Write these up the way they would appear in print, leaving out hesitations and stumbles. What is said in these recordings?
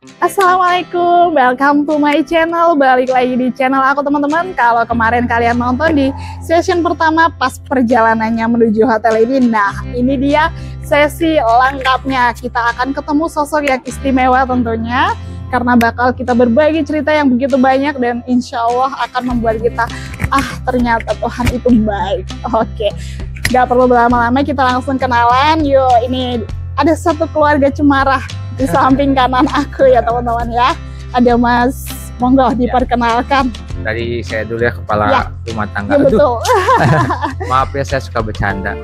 Assalamualaikum, welcome to my channel. Balik lagi di channel aku teman-teman. Kalau kemarin kalian nonton di session pertama pas perjalanannya menuju hotel ini, nah ini dia sesi lengkapnya. Kita akan ketemu sosok yang istimewa tentunya, karena bakal kita berbagi cerita yang begitu banyak dan insya Allah akan membuat kita ternyata Tuhan itu baik. Oke, gak perlu berlama-lama, kita langsung kenalan. Yuk, ini ada satu keluarga Cemara di samping kanan aku ya teman-teman ya. Ada Mas, monggo diperkenalkan. Dari saya dulu ya, kepala rumah tangga. Ya, betul. Maaf ya, saya suka bercanda.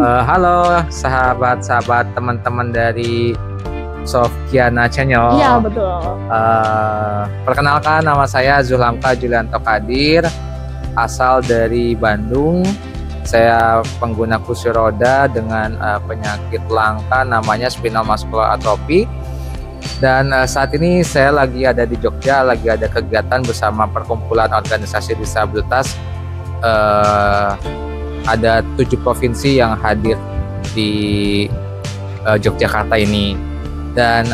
Halo sahabat-sahabat teman-teman dari Sofkiana Channel. Iya betul. Perkenalkan, nama saya Zuhlamka Julianto Kadir, asal dari Bandung. Saya pengguna kursi roda dengan penyakit langka namanya spinal muscular atrophy. Dan saat ini saya lagi ada di Jogja, lagi ada kegiatan bersama perkumpulan organisasi disabilitas. Ada 7 provinsi yang hadir di Yogyakarta ini. Dan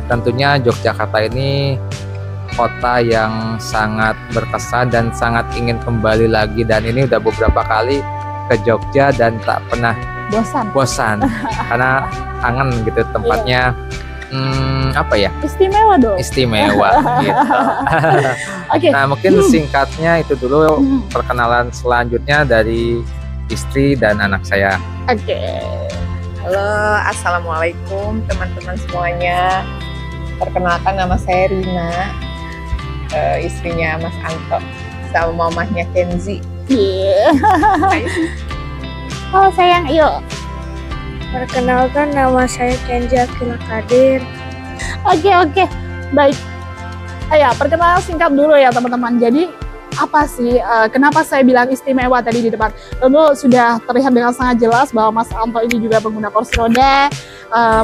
tentunya Yogyakarta ini kota yang sangat berkesan dan sangat ingin kembali lagi. Dan ini udah beberapa kali ke Jogja dan tak pernah bosan karena kangen gitu tempatnya. Apa ya, istimewa dong, istimewa gitu. Okay. Nah mungkin singkatnya itu dulu perkenalan selanjutnya dari istri dan anak saya. Oke. Halo, assalamualaikum teman-teman semuanya. Perkenalkan, nama saya Rina, istrinya Mas Anto sama mamahnya Kenzi. Halo sayang, yuk. Perkenalkan, nama saya Kenzi Akila Kadir. Oke, baik. Ayo, perkenalan singkat dulu ya teman-teman. Jadi apa sih, kenapa saya bilang istimewa tadi di depan? Tentu sudah terlihat dengan sangat jelas bahwa Mas Anto ini juga pengguna kursi roda,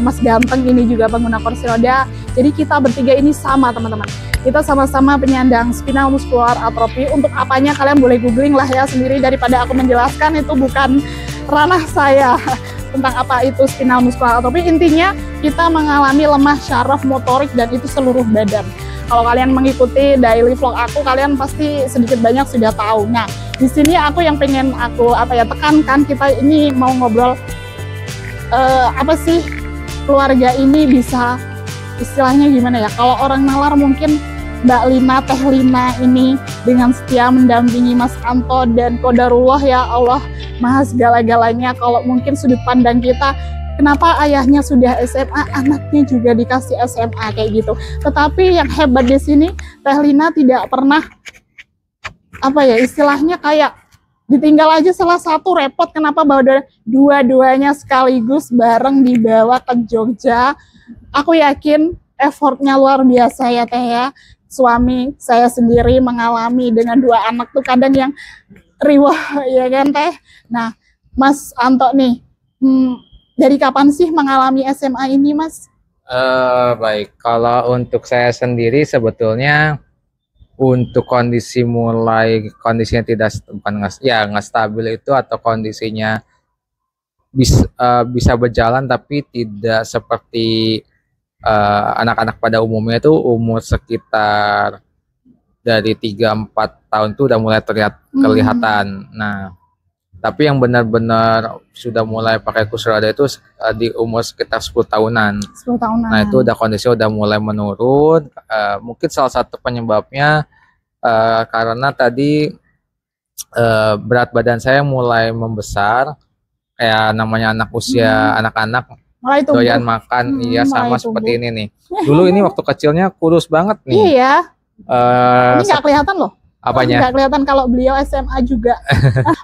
Mas Ganteng ini juga pengguna kursi roda. Jadi kita bertiga ini sama teman-teman. Kita sama-sama penyandang spinal muscular atrophy. Untuk apanya kalian boleh googling lah ya sendiri, daripada aku menjelaskan, itu bukan ranah saya tentang apa itu spinal muscular atrophy. Intinya kita mengalami lemah syaraf motorik dan itu seluruh badan. Kalau kalian mengikuti daily vlog aku, kalian pasti sedikit banyak sudah tahu. Nah, di sini aku yang pengen aku tekankan, kita ini mau ngobrol apa sih keluarga ini bisa istilahnya gimana ya? Kalau orang nalar mungkin Mbak Lina, Teh Lina ini dengan setia mendampingi Mas Anto, dan qadarullah ya Allah maha segala-galanya. Kalau mungkin sudut pandang kita, kenapa ayahnya sudah SMA, anaknya juga dikasih SMA kayak gitu. Tetapi yang hebat di sini, Teh Lina tidak pernah istilahnya kayak ditinggal aja salah satu, repot. Kenapa bawa dua-duanya sekaligus bareng dibawa ke Jogja? Aku yakin effortnya luar biasa ya Teh ya. Suami saya sendiri mengalami dengan 2 anak tuh kadang yang riwah ya kan Teh. Nah Mas Anto nih, dari kapan sih mengalami SMA ini Mas? Baik, kalau untuk saya sendiri sebetulnya untuk kondisinya tidak nggak stabil itu, atau kondisinya bisa berjalan tapi tidak seperti anak-anak pada umumnya, itu umur sekitar dari 3-4 tahun tuh udah mulai kelihatan. Nah, tapi yang benar-benar sudah mulai pakai kursi roda itu di umur sekitar 10 tahunan. 10 tahunan. Nah, itu udah kondisinya udah mulai menurun. Mungkin salah satu penyebabnya karena tadi berat badan saya mulai membesar. Kayak namanya anak usia anak-anak doyan makan, iya sama seperti ini nih. Dulu ini waktu kecilnya kurus banget nih. Iya. Ini nggak kelihatan loh. Apanya? Nggak kelihatan kalau beliau SMA juga.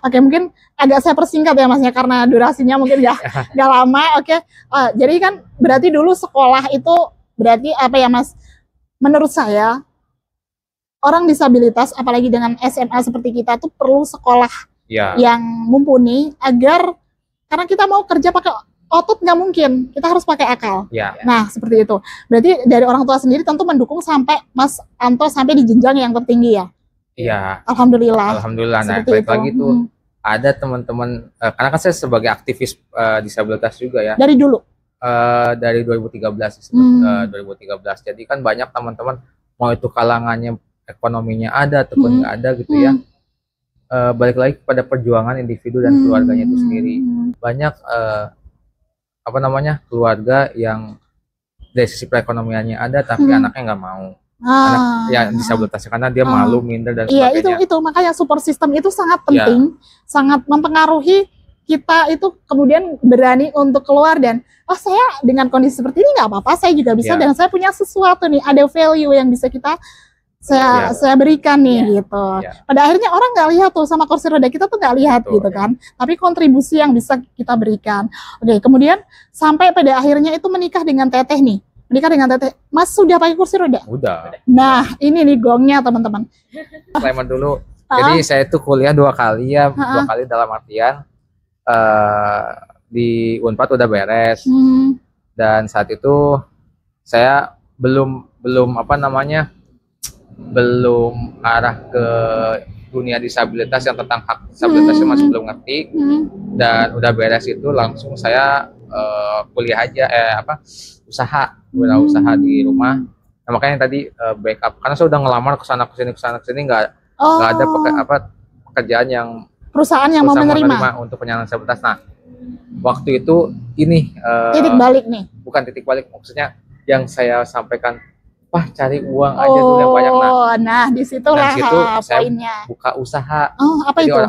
Oke, mungkin agak saya persingkat ya Masnya, karena durasinya mungkin nggak lama. Oke. Jadi kan berarti dulu sekolah itu berarti apa ya Mas? Menurut saya orang disabilitas, apalagi dengan SMA seperti kita tuh perlu sekolah yang mumpuni, agar karena kita mau kerja pakai otot nggak mungkin, kita harus pakai akal. Nah seperti itu. Berarti dari orang tua sendiri tentu mendukung sampai Mas Anto sampai di jenjang yang tertinggi ya. Iya. Alhamdulillah. Alhamdulillah. Nah, balik lagi tuh ada teman-teman, karena kan saya sebagai aktivis disabilitas juga ya. Dari dulu. Dari 2013 2013. Jadi kan banyak teman-teman mau itu kalangannya ekonominya ada ataupun nggak ada gitu ya. Balik lagi kepada perjuangan individu dan keluarganya itu sendiri. Banyak keluarga yang dari sisi perekonomiannya ada tapi anaknya nggak mau. Anak ya disabilitasnya karena dia malu, minder dan sebagainya. Iya, itu makanya support system itu sangat penting, sangat mempengaruhi kita itu kemudian berani untuk keluar dan saya dengan kondisi seperti ini nggak apa-apa, saya juga bisa dan saya punya sesuatu nih, ada value yang bisa saya berikan nih gitu. Pada akhirnya orang nggak lihat tuh sama kursi roda kita tuh nggak lihat gitu kan, tapi kontribusi yang bisa kita berikan. Oke, kemudian sampai pada akhirnya itu menikah dengan Teteh nih. Menikah dengan Teteh, Mas sudah pakai kursi roda? Udah. Nah, ini nih gongnya teman-teman. Disclaimer dulu. Jadi saya itu kuliah 2 kali ya, 2 kali dalam artian di Unpad udah beres. Dan saat itu saya belum arah ke dunia disabilitas yang tentang hak disabilitasnya masih belum ngerti. Dan udah beres itu langsung saya kuliah aja usaha di rumah. Nah, makanya tadi backup karena saya udah ngelamar ke sana kesini nggak ada pekerjaan yang perusahaan yang mau menerima untuk penyandang disabilitas. Nah, waktu itu ini titik balik nih. Bukan titik balik, maksudnya yang saya sampaikan, cari uang aja dulu yang banyak. Nah disitulah poinnya. Buka usaha. Apa jadi itu?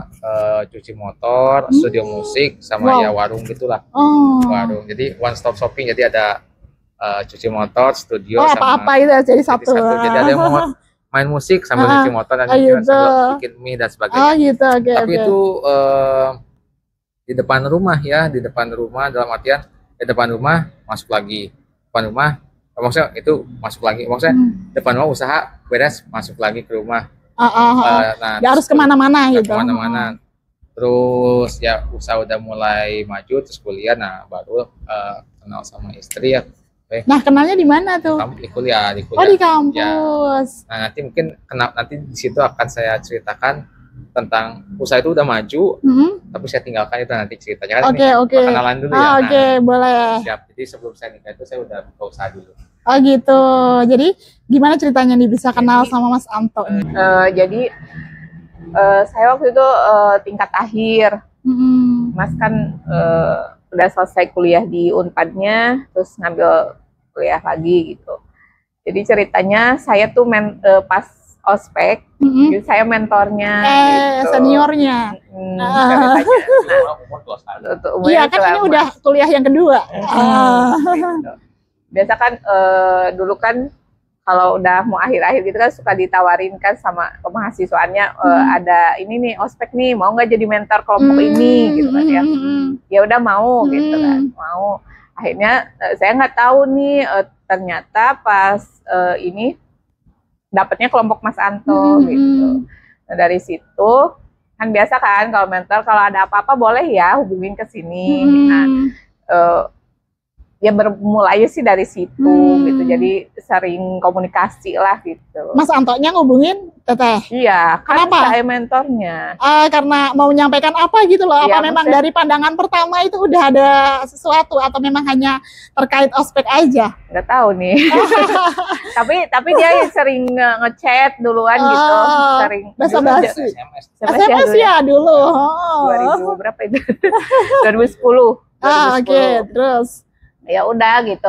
Cuci motor, studio musik, sama ya warung gitulah. Warung. Jadi one stop shopping. Jadi ada cuci motor, studio, sama apa-apa itu jadi satu. Jadi ada yang mau main musik sambil cuci motor dan sambil bikin mie dan sebagainya. Tapi itu di depan rumah ya, dalam artian di depan rumah masuk lagi, depan rumah maksudnya itu masuk lagi, maksudnya depan rumah usaha beres masuk lagi ke rumah. Nah, harus kemana-mana gitu. Kemana-mana. Terus ya usaha udah mulai maju, terus kuliah, nah baru kenal sama istri ya. Nah, kenalnya di mana tuh? Di kuliah. Oh, di kampus. Ya. Nah, nanti mungkin nanti di situ akan saya ceritakan tentang usaha itu udah maju, tapi saya tinggalkan itu nanti ceritanya. Oke. Kenalan dulu ya. Oke, boleh. Siap. Jadi sebelum saya nikah itu saya udah buka usaha dulu. Oh gitu. Jadi gimana ceritanya nih bisa kenal sama Mas Anto? Jadi saya waktu itu tingkat akhir. Mas kan udah selesai kuliah di Unpadnya, terus ngambil kuliah lagi gitu. Jadi ceritanya saya tuh pas ospek, jadi saya mentornya, gitu. Seniornya. Iya kan ini udah kuliah yang kedua. Gitu. Biasa kan dulu kan kalau udah mau akhir-akhir gitu kan suka ditawarin kan sama mahasiswaannya ada ini nih ospek nih, mau nggak jadi mentor kelompok ini gitu kan ya. Ya udah mau gitu kan, mau. Akhirnya saya nggak tahu nih ternyata pas ini dapatnya kelompok Mas Anto gitu. Nah, dari situ kan biasa kan kalau mentor kalau ada apa-apa boleh ya hubungin ke sini. Nah, ya bermulai sih dari situ gitu, jadi sering komunikasi lah gitu. Mas Antonya ngubungin Teteh? Iya, kenapa? Saya mentornya. Karena mau menyampaikan apa gitu loh, apa memang dari pandangan pertama itu udah ada sesuatu atau memang hanya terkait ospek aja? Nggak tahu nih. tapi dia sering ngechat duluan gitu, sering basa-basi. SMS ya dulu. 2000 berapa itu? 2010. Oke, terus ya udah gitu.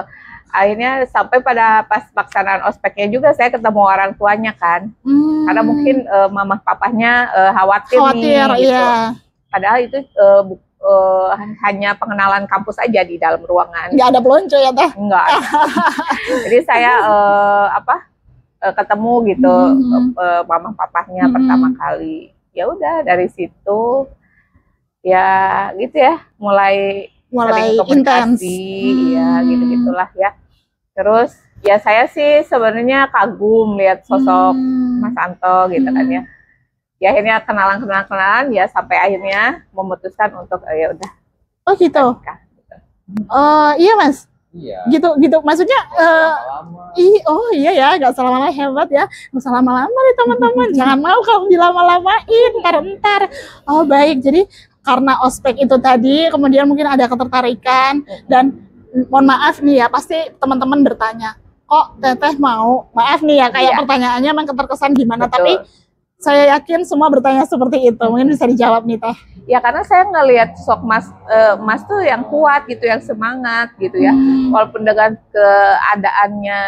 Akhirnya sampai pada pas pelaksanaan ospeknya juga saya ketemu orang tuanya kan. Karena mungkin mama papahnya khawatir nih gitu. Iya. Padahal itu hanya pengenalan kampus aja di dalam ruangan. Nggak ada pelonco ya Teh? Enggak. Jadi saya ketemu gitu mama papahnya pertama kali. Ya udah dari situ ya gitu ya mulai intens, ya gitu-gitulah ya. Terus ya saya sih sebenarnya kagum lihat sosok Mas Anto gitu kan ya. Ya akhirnya kenalan ya sampai akhirnya memutuskan untuk ya udah. Oh gitu. Iya Mas. Iya. Gitu maksudnya. Oh iya ya, nggak selama-lama, hebat ya. Nggak selama-lama nih teman-teman. Jangan mau kalau dilama-lamain, ntar. Oh baik, jadi karena ospek itu tadi, kemudian mungkin ada ketertarikan dan mohon maaf nih ya, pasti teman-teman bertanya, kok Teteh mau, maaf nih ya, kayak pertanyaannya emang keterkesan gimana, Betul. tapi saya yakin semua bertanya seperti itu. Mungkin bisa dijawab nih Teh. Ya karena saya ngelihat sosok Mas tuh yang kuat gitu, yang semangat gitu ya. Walaupun dengan keadaannya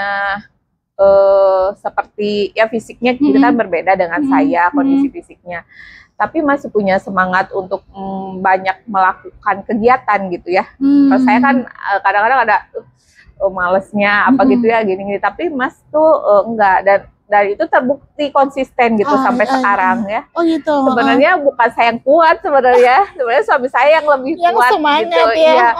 seperti ya fisiknya kita kan berbeda dengan saya, kondisi fisiknya. Tapi masih punya semangat untuk banyak melakukan kegiatan gitu ya. Kalau saya kan kadang-kadang ada malesnya apa gitu ya gini-gini, tapi Mas tuh enggak, dan dari itu terbukti konsisten gitu sampai sekarang ya. Oh gitu. Sebenarnya bukan saya yang kuat sebenarnya suami saya yang lebih kuat gitu ya.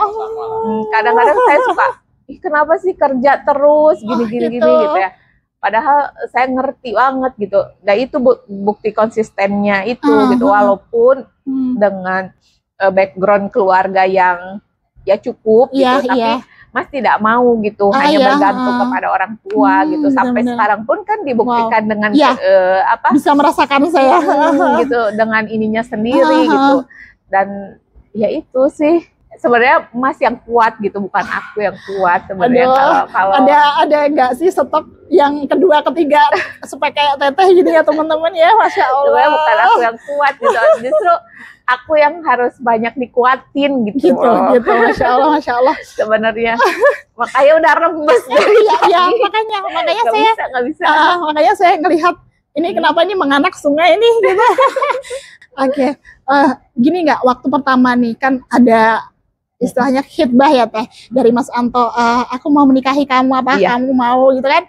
Kadang-kadang saya suka, ih kenapa sih kerja terus gini-gini gitu ya. Padahal saya ngerti banget gitu. Dan itu bukti konsistennya itu gitu, walaupun dengan background keluarga yang ya cukup gitu, tapi Mas tidak mau gitu hanya bergantung kepada orang tua gitu. Sampai sekarang pun kan dibuktikan dengan bisa merasakan saya gitu, dengan ininya sendiri gitu. Dan ya itu sih sebenarnya Mas yang kuat gitu, bukan aku yang kuat sebenarnya. Kalau ada enggak sih stop yang kedua ketiga supaya kayak Teteh gitu ya teman-teman ya, Masya Allah. Sebenarnya bukan aku yang kuat gitu, justru aku yang harus banyak dikuatin gitu. Gitu, Masya Allah. Sebenarnya makanya udah rembes dari makanya saya nggak bisa. Makanya saya ngelihat ini kenapa ini menganak sungai ini gitu. Oke. Gini nggak, waktu pertama nih kan ada istilahnya khitbah ya Teh dari Mas Anto, aku mau menikahi kamu, apa kamu mau gitu kan.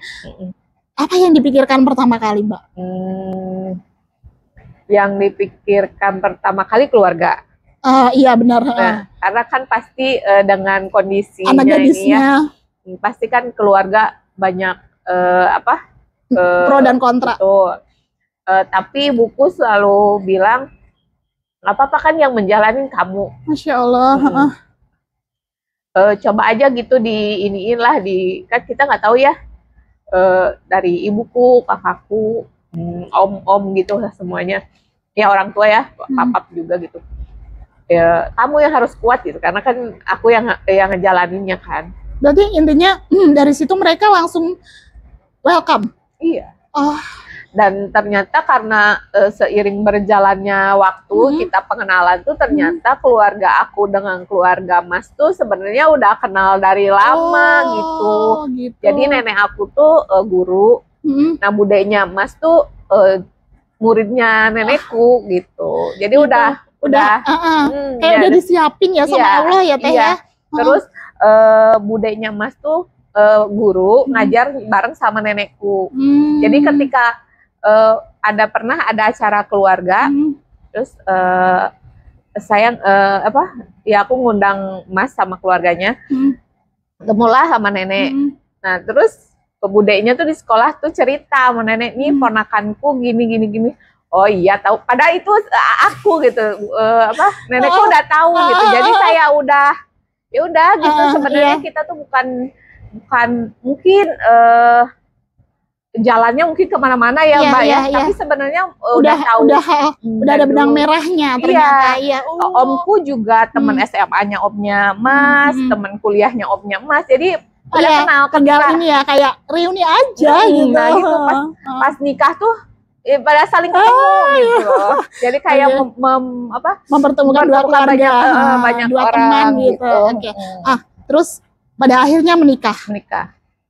Apa yang dipikirkan pertama kali Mbak? Yang dipikirkan pertama kali keluarga. Iya benar. Nah, karena kan pasti dengan kondisinya anak gadisnya ini ya, pasti kan keluarga banyak pro dan kontra. Tapi buku selalu bilang nggak apa-apa kan yang menjalanin kamu. Masya Allah. Coba aja gitu diiniin lah, kan kita nggak tahu ya, dari ibuku, kakakku, om gitu lah semuanya, ya orang tua ya, papap juga gitu. Ya kamu yang harus kuat gitu, karena kan aku yang ngejalaninnya kan. Berarti intinya dari situ mereka langsung welcome. Iya. Dan ternyata karena seiring berjalannya waktu kita pengenalan tuh ternyata keluarga aku dengan keluarga Mas tuh sebenarnya udah kenal dari lama gitu. Jadi nenek aku tuh guru, nah budenya Mas tuh muridnya nenekku gitu. Jadi udah kayak udah disiapin ya sama Allah ya Teh ya. Terus budenya Mas tuh guru ngajar bareng sama nenekku. Jadi ketika pernah ada acara keluarga, terus saya aku ngundang Mas sama keluarganya, ketemulah sama nenek. Nah terus budenya tuh di sekolah tuh cerita sama nenek, nih ponakanku gini. Oh iya tahu. Padahal itu aku gitu, nenekku udah tahu gitu. Jadi saya udah gitu. Sebenarnya kita tuh bukan mungkin jalannya mungkin kemana-mana ya Mbak ya, tapi sebenarnya udah tahu, udah ada benang merahnya ternyata. Omku juga teman SMA-nya omnya Mas, teman kuliahnya omnya Mas, jadi pada kenal ini ya kayak reuni aja gitu. Nah gitu pas nikah tuh pada saling ketemu gitu. Jadi kayak mempertemukan dua keluarga, banyak dua orang teman gitu. Terus pada akhirnya menikah.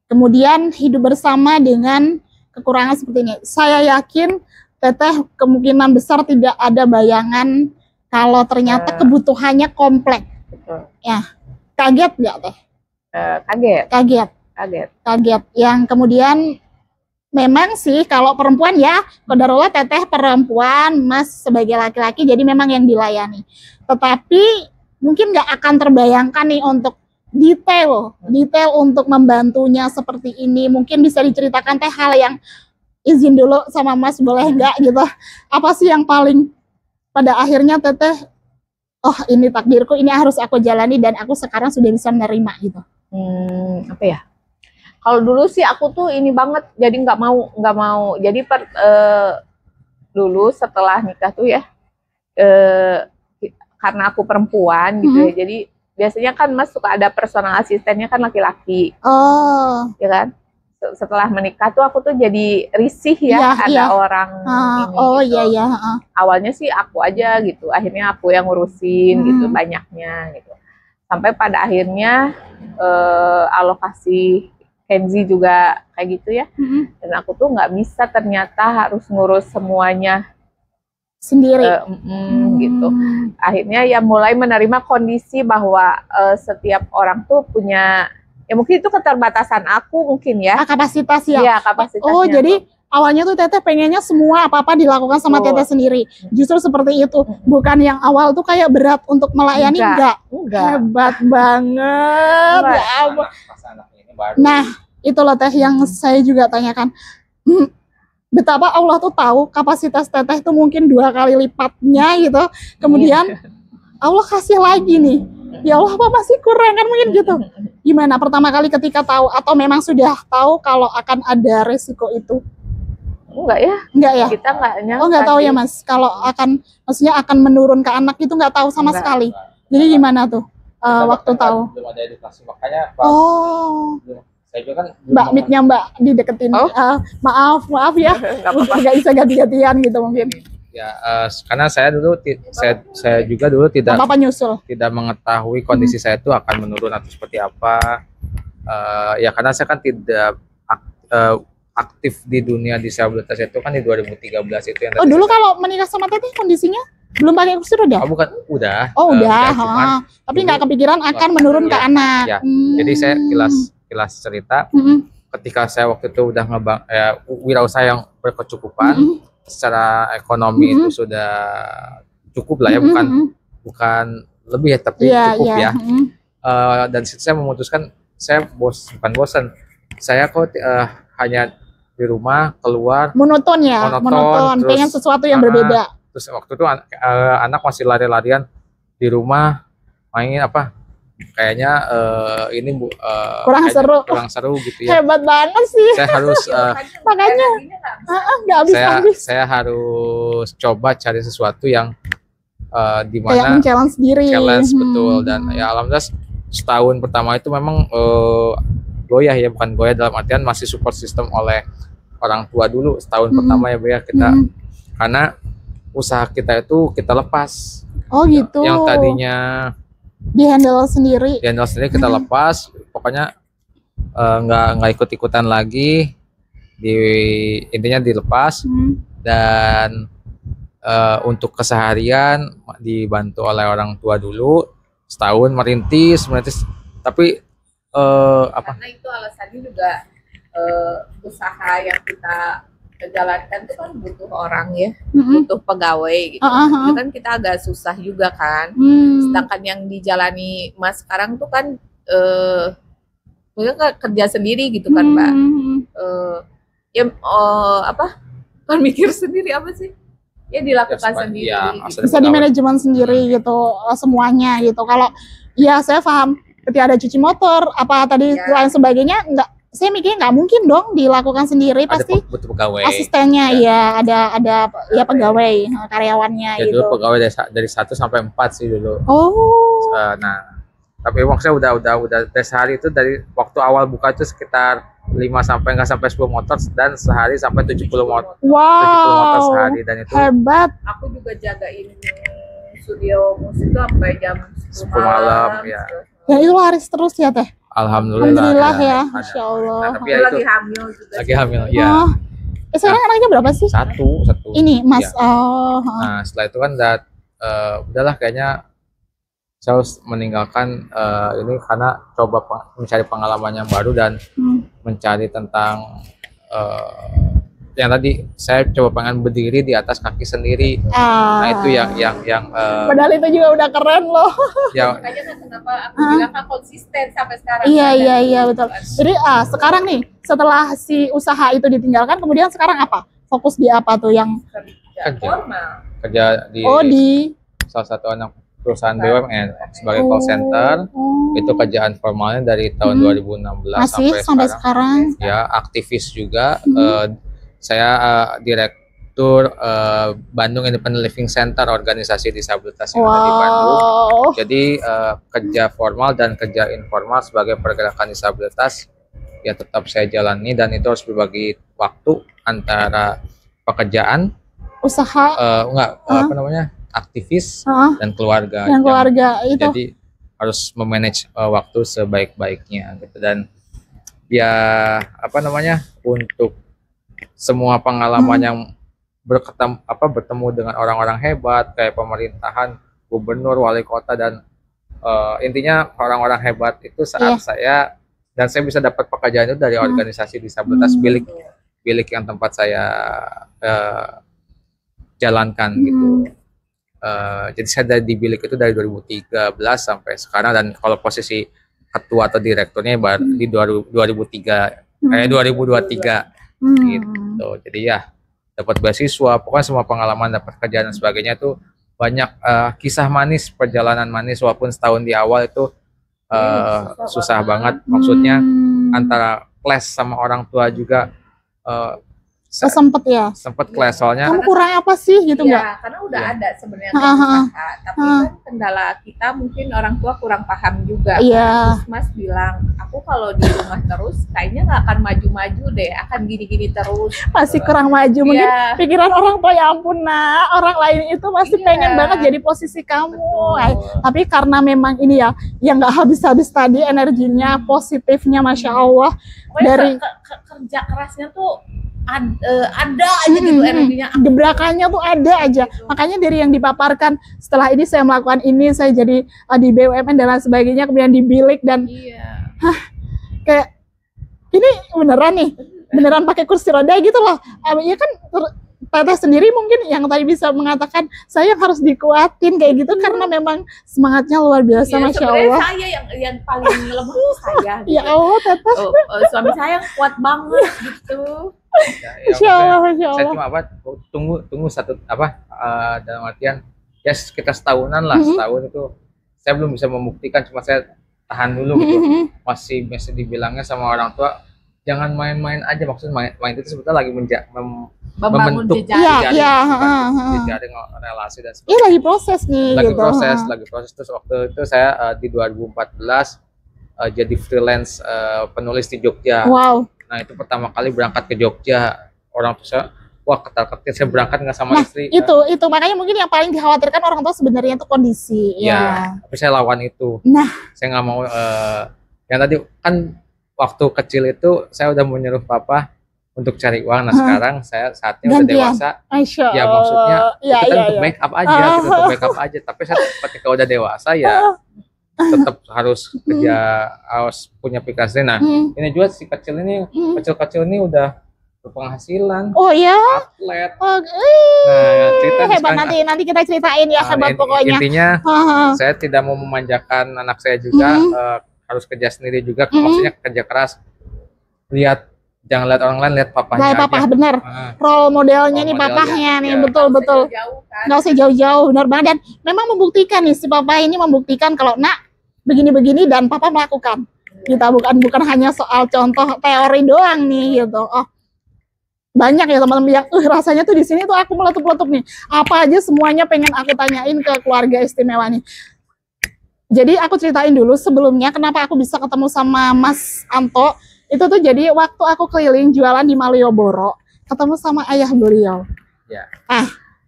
Kemudian hidup bersama dengan kekurangan seperti ini. Saya yakin Teteh kemungkinan besar tidak ada bayangan kalau ternyata kebutuhannya kompleks. Ya, kaget nggak Teh? Kaget. Yang kemudian memang sih kalau perempuan ya, qadarullah Teteh perempuan, Mas sebagai laki-laki, jadi memang yang dilayani. Tetapi mungkin nggak akan terbayangkan nih untuk detail untuk membantunya seperti ini. Mungkin bisa diceritakan Teh hal yang izin dulu sama Mas, boleh nggak gitu? Apa sih yang paling pada akhirnya Teteh, oh ini takdirku, ini harus aku jalani dan aku sekarang sudah bisa menerima gitu? Apa ya? Kalau dulu sih aku tuh ini banget, jadi nggak mau. Jadi dulu setelah nikah tuh ya, karena aku perempuan gitu ya, jadi biasanya kan Mas suka ada personal asistennya kan laki-laki, Oh, ya kan? Setelah menikah tuh aku tuh jadi risih ya, Iya, ada iya. orang ini oh gitu. iya ya. Awalnya sih aku aja gitu, akhirnya aku yang ngurusin gitu banyaknya gitu. Sampai pada akhirnya alokasi Kenzi juga kayak gitu ya. Dan aku tuh nggak bisa ternyata harus ngurus semuanya Sendiri. gitu. Akhirnya ya mulai menerima kondisi bahwa setiap orang tuh punya, ya mungkin itu keterbatasan aku mungkin ya. Kapasitas ya. Iya, kapasitasnya. Oh, jadi awalnya tuh Teteh pengennya semua apa-apa dilakukan sama Betul. Teteh sendiri. Justru seperti itu. Bukan yang awal tuh kayak berat untuk melayani, enggak. Hebat banget. Enggak. Ya ampun. Pas anaknya ini baru. Nah, itu loh Teh yang saya juga tanyakan. Betapa Allah tuh tahu kapasitas Teteh itu mungkin 2 kali lipatnya gitu. Kemudian Allah kasih lagi nih. Ya Allah, apa masih kurang kan mungkin gitu. Gimana pertama kali ketika tahu atau memang sudah tahu kalau akan ada resiko itu? Enggak ya, Enggak ya? kita nggak nyangka. Oh, enggak tahu sih. ya Mas. Kalau maksudnya akan menurun ke anak itu enggak tahu sama Enggak. sekali. Jadi gimana tuh Kita waktu bahkan tahu? belum ada edukasi, makanya pas Oh, saya juga kan Mbak mic-nya Mbak dideketin. Oh. Maaf ya. Nggak apa-apa. Nggak bisa ganti-gantian gitu mungkin. ya karena saya dulu saya juga dulu tidak Apa nyusul? tidak mengetahui kondisi saya itu akan menurun atau seperti apa. Ya karena saya kan tidak aktif di dunia disabilitas itu kan di 2013 itu yang Oh, dulu kalau menikah sama Teteh kondisinya belum pakai kursi roda? bukan udah. Oh, udah. cuman Tapi nggak kepikiran akan menurun ke Iya, anak. iya. Jadi saya kilas cerita ketika saya waktu itu udah wirausaha yang berkecukupan secara ekonomi itu sudah cukup lah ya, bukan lebih ya, tapi cukup ya. Dan situ saya memutuskan, saya bukan bosan, saya kok hanya di rumah keluar Monoton ya, Monoton, terus, pengen sesuatu yang berbeda. terus waktu itu anak masih lari-larian di rumah main apa, kayaknya ini Kurang kayaknya seru. kurang seru gitu ya. Hebat banget sih. Saya harus Makanya nggak habis-habis. saya harus coba cari sesuatu yang di Kayak mana challenge diri. challenge betul. Dan ya alhamdulillah setahun pertama itu memang goyah ya, bukan goyah dalam artian masih support system oleh orang tua dulu setahun pertama ya Bu ya, kita karena usaha kita itu kita lepas. Oh gitu. Yang tadinya di handle sendiri. Kita lepas, pokoknya nggak ikut-ikutan lagi, intinya dilepas. Dan untuk keseharian dibantu oleh orang tua dulu setahun merintis, tapi Karena itu alasannya juga usaha yang kita jalankan itu kan butuh orang ya, butuh pegawai gitu. Itu kan kita agak susah juga kan. Sedangkan yang dijalani Mas sekarang tuh kan mungkin kerja sendiri gitu kan Mbak. Kan mikir sendiri apa sih? Ya dilakukan sendiri. Ya, gitu. Bisa di manajemen sendiri gitu semuanya gitu. Kalau ya saya paham ketika ada cuci motor apa tadi lain sebagainya, enggak, saya mikirnya nggak mungkin dong dilakukan sendiri, pasti butuh pegawai. asistennya ya ada ya pegawai karyawannya Ya gitu. dulu pegawai dari 1 sampai 4 sih dulu. Oh. Nah, tapi maksudnya udah sehari itu dari waktu awal buka itu sekitar 5 sampai nggak sampai 10 motor, dan sehari sampai 70 motor. 70 motor Wow. sehari, dan itu Hebat. Aku juga jagain studio musik tuh sampai jam 10 malam ya. Ya itu laris terus ya Teh. Alhamdulillah ya. ada. Masya Allah. Nah, tapi ya itu lagi hamil juga. lagi hamil ya. Oh. Sekarang anaknya berapa sih? Satu. Ini Mas. Ya. Oh. Nah setelah itu kan udahlah kayaknya saya harus meninggalkan ini karena coba mencari pengalaman yang baru dan mencari tentang yang tadi saya coba pengen berdiri di atas kaki sendiri. Nah itu yang Padahal itu juga udah keren loh. yang Makanya kan kenapa aku bilang kan konsisten sampai sekarang. Iya betul. Jadi sekarang nih setelah si usaha itu ditinggalkan, kemudian sekarang apa? Fokus di apa tuh yang kerja di salah satu anak perusahaan BUMN sebagai call center. Itu kerjaan formalnya dari tahun 2016 masih sampai sekarang. Ya, aktivis juga. Saya Direktur Bandung Independent Living Center, organisasi disabilitas yang ada di Bandung. Wow. Jadi kerja formal dan kerja informal sebagai pergerakan disabilitas ya tetap saya jalani, dan itu harus berbagi waktu antara pekerjaan, Usaha, apa namanya, aktivis dan keluarga. dan keluarga itu. Jadi harus memanage waktu sebaik-baiknya gitu. Dan ya apa namanya, untuk semua pengalaman yang bertemu dengan orang-orang hebat kayak pemerintahan, gubernur, wali kota, dan intinya orang-orang hebat itu saat saya bisa dapat pekerjaan itu dari organisasi disabilitas bilik yang tempat saya jalankan gitu. Jadi saya di bilik itu dari 2013 sampai sekarang, dan kalau posisi ketua atau direkturnya baru di 2023 gitu. Jadi ya dapat beasiswa, pokoknya semua pengalaman, dapat kerjaan dan sebagainya itu banyak kisah manis, perjalanan manis, walaupun setahun di awal itu susah banget, maksudnya antara clash sama orang tua juga sempet clash, soalnya kamu kurang apa sih gitu nggak? Ya, karena udah ada sebenarnya usaha, tapi kan kendala kita mungkin orang tua kurang paham juga. Iya. Terus Mas bilang, aku kalau di rumah terus kayaknya nggak akan maju-maju deh, akan gini-gini terus. Masih kurang maju, mungkin pikiran orang tua, ya ampun nak, orang lain itu masih pengen banget jadi posisi kamu. Tapi karena memang ini ya, yang nggak habis-habis tadi energinya, positifnya, masya Allah. Dari kerja kerasnya tuh ada aja gitu energinya, gebrakannya tuh ada aja gitu. Makanya dari yang dipaparkan, setelah ini saya melakukan ini, saya jadi di BUMN dan lain sebagainya, kemudian di bilik, dan kayak ini beneran pakai kursi roda gitu loh. Ya kan Teteh sendiri mungkin yang tadi bisa mengatakan saya harus dikuatin kayak gitu karena memang semangatnya luar biasa, masya Allah. Saya yang paling lemah tuh saya. Gitu. Ya Allah, Teteh. Suami saya kuat banget gitu. Masya Allah, masya Allah. Saya cuma tunggu satu dalam artian ya sekitar setahunan lah, setahun itu saya belum bisa membuktikan, cuma saya tahan dulu gitu. Masih dibilangnya sama orang tua jangan main-main aja, maksudnya main itu sebetulnya lagi membentuk jejaring relasi dan sebagainya. Iya, lagi proses nih. Lagi proses. Terus waktu itu saya di 2014 jadi freelance penulis di Jogja. Wow. Nah itu pertama kali berangkat ke Jogja, orang tua saya, wah ketar-ketir, saya berangkat nggak sama istri. Itu makanya mungkin yang paling dikhawatirkan orang tua sebenarnya itu kondisi. Ya. Tapi saya lawan itu. Saya nggak mau. Yang tadi kan waktu kecil itu saya udah menyuruh papa untuk cari uang. Nah sekarang saya saatnya udah dewasa. Ya maksudnya kita untuk backup aja, untuk backup aja. Tapi saya ketika udah dewasa ya tetap harus kerja, harus punya pikiran. Nah ini juga si kecil ini udah berpenghasilan. Oh ya. Atlet. Nah cerita hebat, nanti kita ceritain ya hebat pokoknya. Intinya saya tidak mau memanjakan anak saya juga. Harus kerja sendiri juga, maksudnya kerja keras. Jangan lihat orang lain, lihat papahnya aja. Papa bener, role modelnya nih papahnya nih, betul. Nggak usah jauh-jauh, benar banget. Dan memang membuktikan nih, si papa ini membuktikan kalau nak begini-begini dan papa melakukan. Kita bukan hanya soal contoh teori doang nih gitu. Oh, banyak ya teman-teman yang rasanya tuh di sini tuh aku meletup-letup nih. Apa aja semuanya pengen aku tanyain ke keluarga istimewa nih. Jadi aku ceritain dulu sebelumnya kenapa aku bisa ketemu sama Mas Anto. Itu tuh jadi waktu aku keliling jualan di Malioboro, ketemu sama ayah beliau.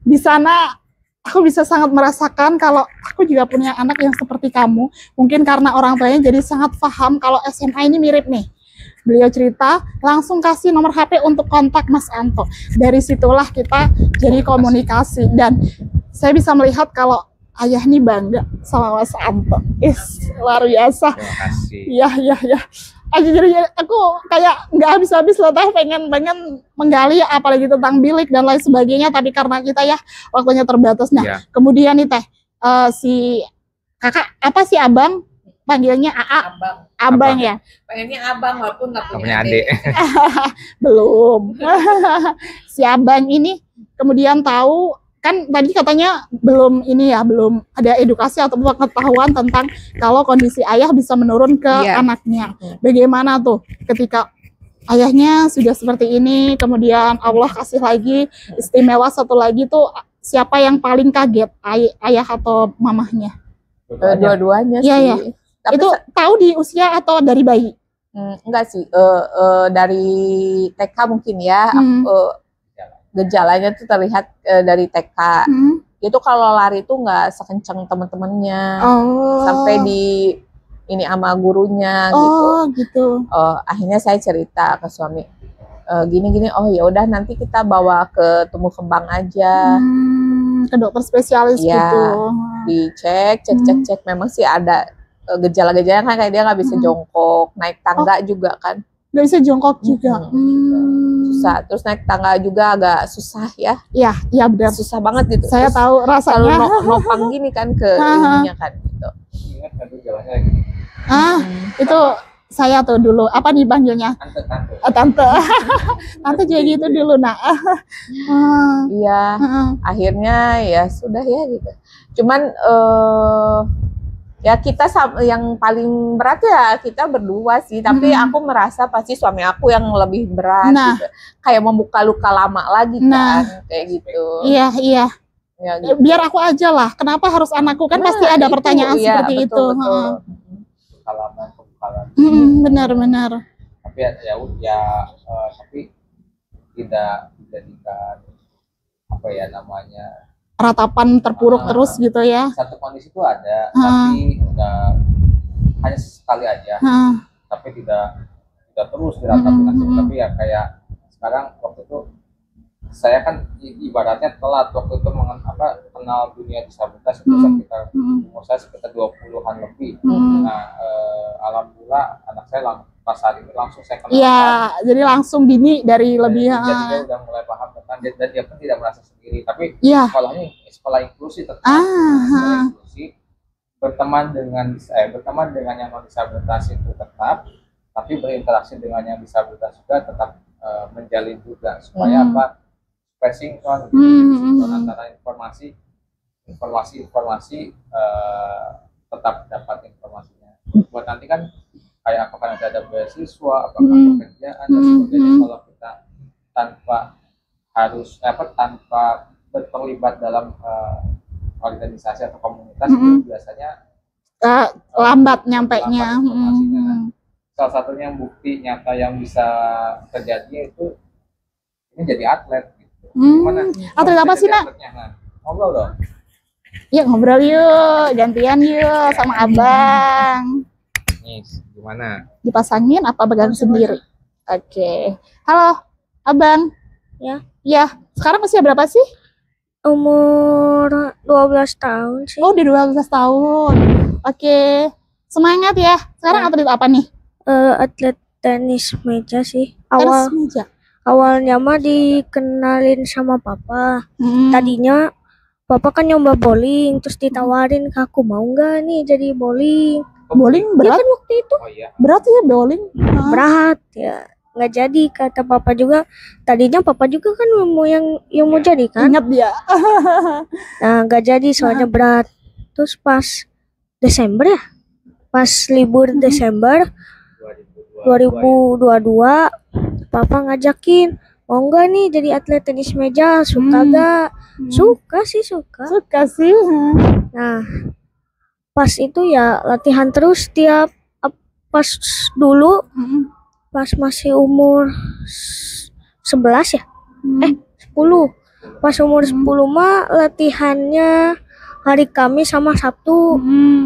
Di sana aku bisa sangat merasakan kalau aku juga punya anak yang seperti kamu. Mungkin karena orang tuanya jadi sangat paham kalau SMA ini mirip nih. Beliau cerita, langsung kasih nomor HP untuk kontak Mas Anto. Dari situlah kita jadi komunikasi, dan saya bisa melihat kalau ayah nih bangga sama Mas Anto. Luar biasa. Terima kasih. Iya. Jadi aku kayak nggak habis-habis loh, pengen menggali apalagi tentang bilik dan lain sebagainya, tapi karena kita ya waktunya terbatas. Nah, kemudian nih si kakak apa sih abang panggilnya abang ya? Pengennya abang walaupun nggak punya adik. Belum. Si abang ini kemudian tahu. Kan tadi katanya belum ada edukasi atau pengetahuan tentang kalau kondisi ayah bisa menurun ke anaknya. Bagaimana tuh ketika ayahnya sudah seperti ini, kemudian Allah kasih lagi istimewa satu lagi tuh, siapa yang paling kaget, ayah atau mamahnya? Dua-duanya Iya, sih. iya. Tapi Itu tahu di usia atau dari bayi? enggak sih, dari TK mungkin ya. Hmm. Gejalanya tuh terlihat dari TK. Itu kalau lari tuh nggak sekencang teman-temannya, Oh. sampai di ini sama gurunya gitu. Oh, gitu. Akhirnya saya cerita ke suami, gini-gini. Oh ya udah, nanti kita bawa ke tumbuh kembang aja. Ke dokter spesialis Iya, gitu. Cek. Memang sih ada gejala-gejala kan, kayak dia nggak bisa jongkok, naik tangga juga kan. Nggak bisa jongkok juga. Susah. Terus naik tangga juga agak susah ya. Iya, iya benar. Susah banget gitu. Saya Terus tahu rasanya. selalu nopang gini kan ke ininya kan gitu. Ingat kan tuh jalannya lagi. Itu saya tuh dulu apa dipanggilnya? Tante. Tante juga gitu dulu, nak. Iya. Akhirnya ya sudah ya gitu. Cuman ya kita yang paling berat ya kita berdua sih. Tapi aku merasa pasti suami aku yang lebih berat. Nah. Gitu. Kayak membuka luka lama lagi kan, kayak gitu. Iya. Ya, gitu. Biar aku aja lah. Kenapa harus anakku? Kan pasti ada pertanyaan seperti itu. Betul. Benar. Tapi tapi tidak dijadikan apa ya namanya, ratapan terpuruk terus gitu ya. Satu kondisi itu ada, tapi hanya sekali aja. Tapi tidak terus diratapi. Tapi ya kayak sekarang waktu itu saya kan ibaratnya telat waktu itu kenal dunia disabilitas itu sekitar umur saya sekitar 20-an lebih. Nah, alhamdulillah anak saya pas hari ini langsung saya kenal. Iya, jadi langsung dini dari lebih. Jadi dia udah mulai paham tentang, dan dia pun tidak merasa sendiri. Tapi sekolahnya sekolah inklusi tetap. Sekolah inklusi, berteman dengan yang non disabilitas itu tetap, tapi berinteraksi dengan yang disabilitas juga tetap menjalin juga supaya sinkron antara informasi tetap dapat informasinya. Buat nanti kan kayak apakah nanti ada beasiswa, apakah pekerjaan dan sebagainya, kalau kita tanpa berterlibat dalam organisasi atau komunitas itu biasanya lambat nyampainya. Salah satunya bukti nyata yang bisa terjadi itu ini jadi atlet. Gimana? Atlet apa sih, Nak? Ngobrol dong. Yuk ngobrol yuk, gantian yuk sama abang. Nih, gimana? Dipasangin apa pegang sendiri? Oke. Halo, abang. Ya. Sekarang usia berapa sih? Umur 12 tahun sih. Oh, udah 12 tahun. Oke. Semangat ya. Sekarang atlet apa nih? Atlet tenis meja sih. Tenis meja. Awalnya mah dikenalin sama papa. Tadinya papa kan nyoba bowling, terus ditawarin ke aku, mau nggak nih jadi bowling. Bowling berat kan waktu itu. Oh iya. Berat ya bowling. Berat ya. Nggak jadi kata papa juga. Tadinya papa juga kan mau yang mau jadi kan. Ingat dia. Nah nggak jadi soalnya berat. Terus pas Desember ya, pas libur Desember 2022, papa ngajakin, mau nggak nih jadi atlet tenis meja, suka gak? Suka sih. Nah pas itu ya latihan terus tiap pas dulu pas masih umur 11 ya 10 pas umur 10 mah latihannya hari Kamis sama Sabtu.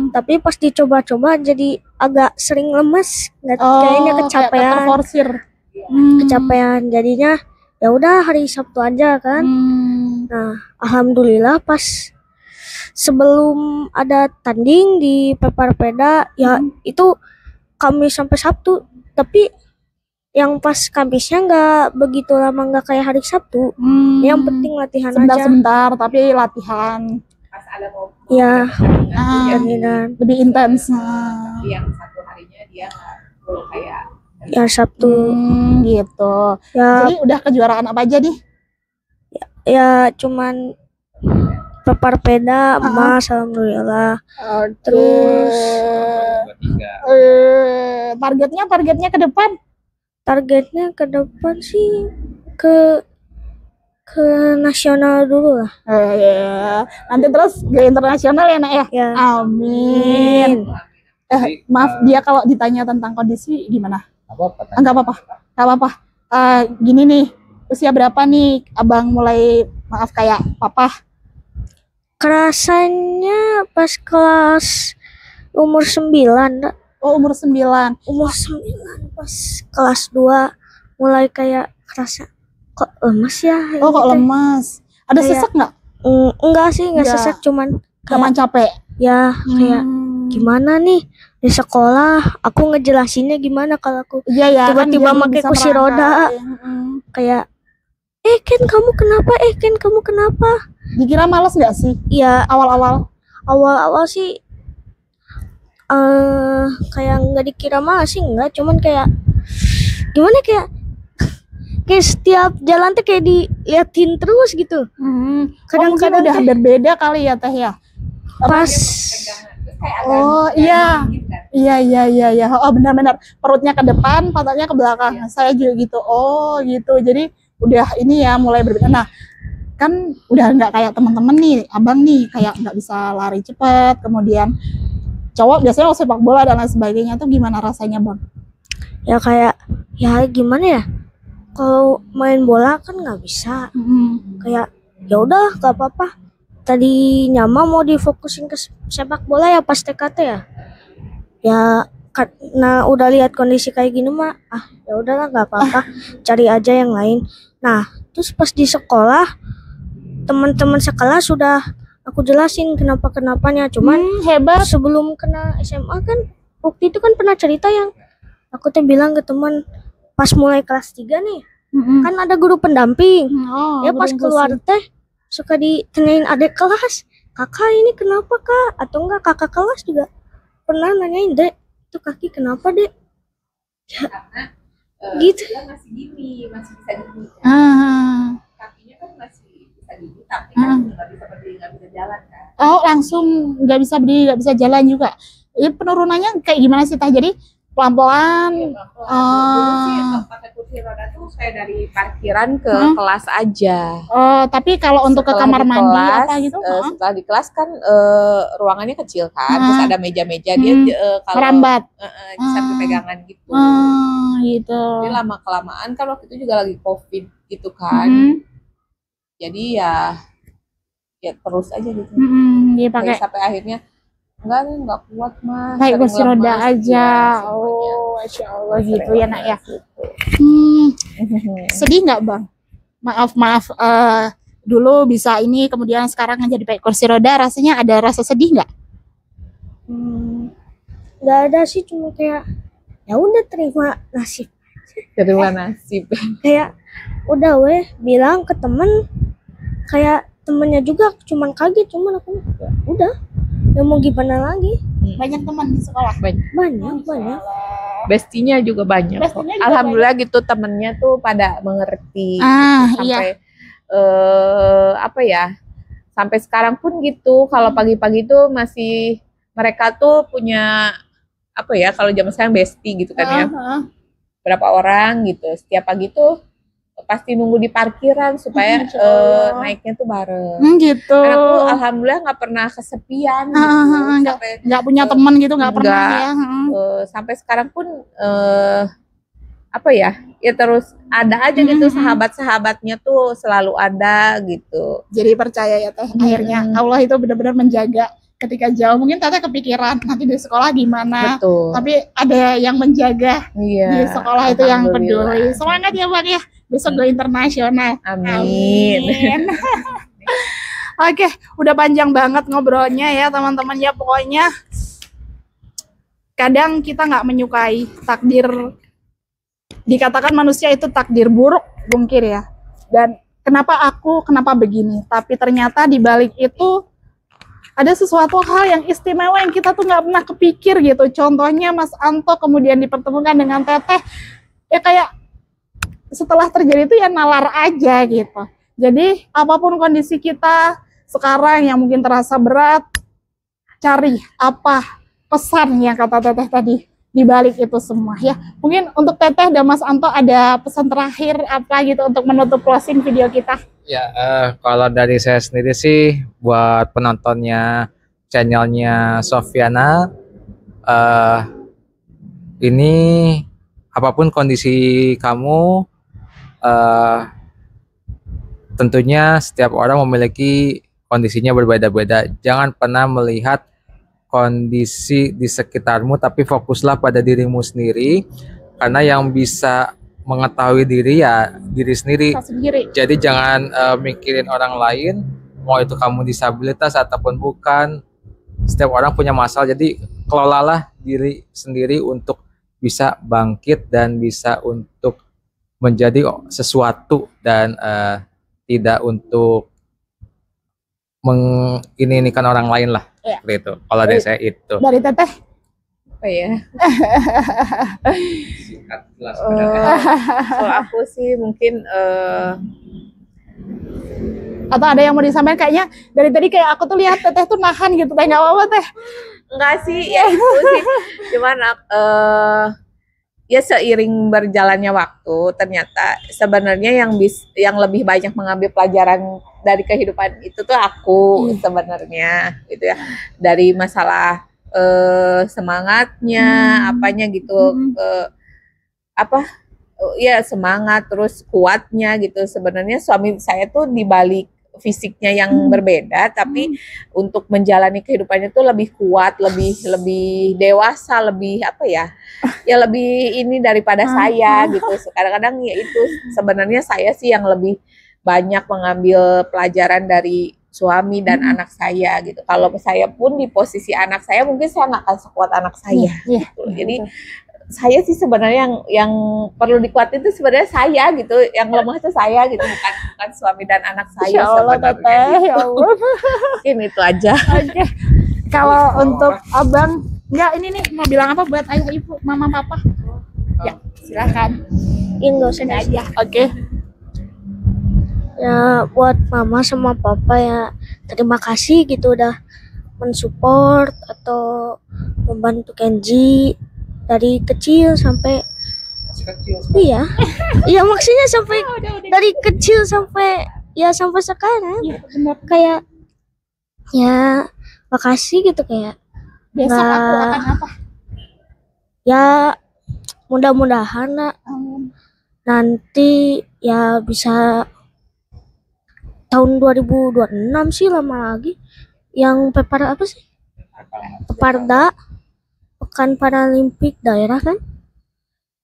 Tapi pas dicoba-coba jadi agak sering lemes, kayaknya kecapean. Kecapean jadinya ya udah hari Sabtu aja kan. Nah, alhamdulillah pas sebelum ada tanding di Peparpeda ya itu Kamis sampai Sabtu, tapi yang pas Kamisnya nggak begitu lama, nggak kayak hari Sabtu. Yang penting latihan aja. Sebentar tapi latihan. Pas ada ya lebih intens. Yang satu harinya dia nggak kayak ya Sabtu gitu ya. Jadi udah kejuaraan apa aja nih? Ya cuman Peparpeda emas alhamdulillah. Terus targetnya ke depan targetnya ke depan sih ke nasional dulu lah. Ya. Nanti terus ke internasional ya nak ya. Ya. Amin. Maaf dia kalau ditanya tentang kondisi gimana? Apa-apa? Enggak apa-apa. Enggak apa-apa. Gini nih, usia berapa nih abang mulai maaf kayak papa? Kerasanya pas kelas umur 9, Dak. Oh, umur 9. Umur 9 pas kelas 2 mulai kayak kerasa kok lemes ya. Oh, kok gitu. lemas. Ada Kayak- sesak nggak? Enggak sih, enggak Enggak. sesak, cuman Gampang capek. ya kayak Hmm. gimana nih di sekolah aku ngejelasinnya gimana kalau aku Iya ya. tiba-tiba kan pakai bisa kursi roda. merangkai. Mm-mm. kayak Ken kamu kenapa? Ken kamu kenapa? Dikira males nggak sih Ya awal-awal? awal-awal sih kayak nggak dikira malah sih, enggak, cuman kayak gimana, kayak setiap jalan tuh kayak diliatin terus gitu. Mungkin Kadang-kadang udah teh berbeda kali ya teh ya. pas Oh iya, iya. Oh benar-benar perutnya ke depan, pantatnya ke belakang. Saya juga gitu. Oh gitu. Jadi udah ini ya mulai berbeda. Nah kan udah nggak kayak teman-teman nih, abang nih kayak nggak bisa lari cepat. Kemudian cowok biasanya sepak bola dan lain sebagainya tuh gimana rasanya bang? ya kayak ya gimana ya, kalau main bola kan nggak bisa, kayak ya udah nggak apa-apa. Tadi nyama mau difokusin ke sepak bola ya pas TKT ya karena udah lihat kondisi kayak gini mah ya udahlah nggak apa-apa, cari aja yang lain. Nah terus pas di sekolah teman-teman sekelas sudah aku jelasin kenapanya, cuman Hebat. sebelum kena SMA kan waktu itu kan pernah cerita yang aku tuh bilang ke teman pas mulai kelas 3 nih kan ada guru pendamping. Oh, Ya pas keluar teh suka ditanyain adik kelas, kakak ini kenapa kak? Atau enggak kakak kelas juga pernah nanyain, dek itu kaki kenapa dek? Ya, gitu. Dia masih gini, masih bisa gini. Kakinya kan masih bisa gini, tapi kan nggak bisa berdiri, nggak bisa jalan kan. Oh langsung nggak bisa berdiri, nggak bisa jalan juga. Ini penurunannya kayak gimana sih teh? Jadi pelan-pelan. Dulu sih pakai kursi roda tuh saya dari parkiran ke kelas aja. Tapi kalau untuk ke Setelah kamar di mandi kelas, apa gitu? setelah di kelas kan ruangannya kecil kan, terus ada meja-meja dia kalau Merambat. sampai pegangan gitu. Gitu. Jadi lama kelamaan kan waktu itu juga lagi COVID gitu kan. Jadi ya terus aja gitu. Dia pakai Sampai akhirnya enggak kuat mas. kayak sering kursi roda lemas, aja. ya, Oh, Masya Allah Sering gitu ya nak ya. lemas gitu. Sedih nggak bang? Maaf. Dulu bisa ini, kemudian sekarang jadi pakai kursi roda. Rasanya ada rasa sedih nggak? Nggak ada sih, cuma kayak ya udah terima nasib. Terima nasib. Kayak udah bilang ke temen, kayak temennya juga cuman kaget, cuman aku ya udah ya mau gimana lagi. Banyak teman di sekolah. Banyak. Bestinya juga banyak. Bestinya juga Alhamdulillah gitu temennya tuh pada mengerti. Iya. Sampai sampai sekarang pun gitu. Kalau pagi-pagi tuh masih mereka tuh punya kalau zaman sekarang bestie gitu kan ya. Berapa orang gitu. Setiap pagi tuh pasti nunggu di parkiran supaya naiknya tuh bareng. Gitu. Anakku alhamdulillah nggak pernah kesepian gitu. Nggak punya teman gitu, nggak pernah ya. Sampai sekarang pun ya terus ada aja gitu, sahabat-sahabatnya tuh selalu ada gitu. Jadi percaya ya teh, akhirnya Allah itu benar-benar menjaga ketika jauh. Mungkin teteh kepikiran nanti di sekolah gimana. Betul. Tapi ada yang menjaga di Iya. sekolah itu yang Alhamdulillah. peduli. Semangat ya bang ya, besok go internasional. Amin. Oke, udah panjang banget ngobrolnya ya teman-teman ya. Pokoknya kadang kita nggak menyukai takdir, dikatakan manusia itu takdir buruk mungkin ya. Dan kenapa begini, tapi ternyata di balik itu ada sesuatu hal yang istimewa yang kita tuh nggak pernah kepikir gitu. Contohnya Mas Anto kemudian dipertemukan dengan Teteh, ya kayak setelah terjadi itu ya nalar aja gitu. Jadi apapun kondisi kita sekarang yang mungkin terasa berat, cari apa pesan yang kata Teteh tadi, di balik itu semua ya. Mungkin untuk Teteh dan Mas Anto ada pesan terakhir apa gitu untuk menutup closing video kita? Ya, kalau dari saya sendiri sih buat penontonnya channelnya Sofiana, ini apapun kondisi kamu, tentunya setiap orang memiliki kondisinya berbeda-beda. Jangan pernah melihat kondisi di sekitarmu, tapi fokuslah pada dirimu sendiri, karena yang bisa mengetahui diri ya diri sendiri. Jadi jangan mikirin orang lain, mau itu kamu disabilitas ataupun bukan. Setiap orang punya masalah, jadi kelolalah diri sendiri untuk bisa bangkit dan bisa untuk menjadi sesuatu dan tidak untuk menginikan orang lain lah. Ya. Itu kalau dari saya itu. Dari Teteh? Apa ya? Kalau aku sih mungkin atau ada yang mau disampaikan, kayaknya dari tadi kayak aku tuh lihat Teteh tuh nahan gitu, Teh, nggak apa-apa Teh. enggak sih, ya itu sih. Cuman ya seiring berjalannya waktu ternyata sebenarnya yang lebih banyak mengambil pelajaran dari kehidupan itu tuh aku sebenarnya gitu ya, dari masalah semangatnya apanya gitu, ya semangat terus kuatnya gitu. Sebenarnya suami saya tuh dibalik fisiknya yang berbeda, tapi untuk menjalani kehidupannya tuh lebih kuat, lebih dewasa, lebih apa ya lebih ini daripada saya gitu. Kadang-kadang ya itu sebenarnya saya sih yang lebih banyak mengambil pelajaran dari suami dan anak saya gitu. Kalau saya pun di posisi anak saya, mungkin saya nggak akan sekuat anak saya gitu. Jadi saya sih sebenarnya yang perlu dikuatin itu sebenarnya saya gitu, yang lemah itu saya gitu, bukan suami dan anak saya. Ya Allah, Teteh, ya Allah. Mungkin itu aja. Oke. Kalau untuk Abang, enggak, ini nih mau bilang apa buat ayah ibu, mama papa? Ya, silakan. Enggak usah Ini aja. Oke. Ya buat mama sama papa ya terima kasih gitu udah mensupport atau membantu Kenji dari kecil sampai iya maksudnya sampai dari kecil sampai sampai sekarang. Iya, benar. Kayak ya makasih gitu, kayak Besok Nah. aku akan apa? ya mudah-mudahan lah nanti ya bisa tahun 2026 sih, lama lagi yang Peparda apa sih? Peparda, Pekan Paralimpik daerah kan?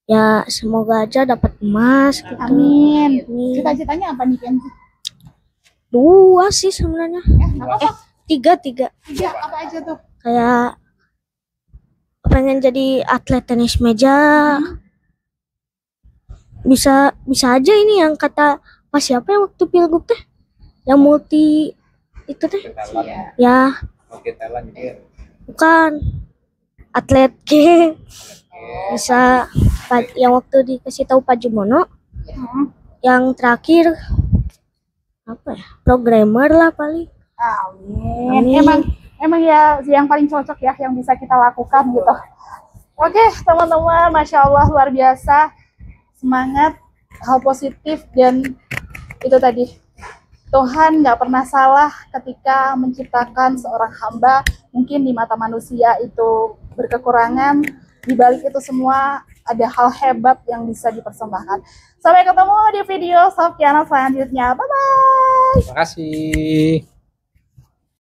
Ya semoga aja dapat emas gitu. Amin. Amin. Cita-citanya apa nih, Kenzi? 2 sih sebenarnya. Nggak apa-apa. 3 Tiga, apa aja tuh? kayak pengen jadi atlet tenis meja. Bisa aja ini yang kata pas siapa yang waktu pilgub teh, yang multi itu teh ya bukan atlet bisa yang waktu dikasih tahu Pak Jumono. Yang terakhir apa ya, programmer lah paling. Amin. Emang ya yang paling cocok ya yang bisa kita lakukan gitu. Oke, teman-teman, Masya Allah luar biasa. Semangat, hal positif, dan itu tadi, Tuhan nggak pernah salah ketika menciptakan seorang hamba. Mungkin di mata manusia itu berkekurangan, di balik itu semua ada hal hebat yang bisa dipersembahkan. Sampai ketemu di video Sofiana selanjutnya. Bye-bye. Terima kasih.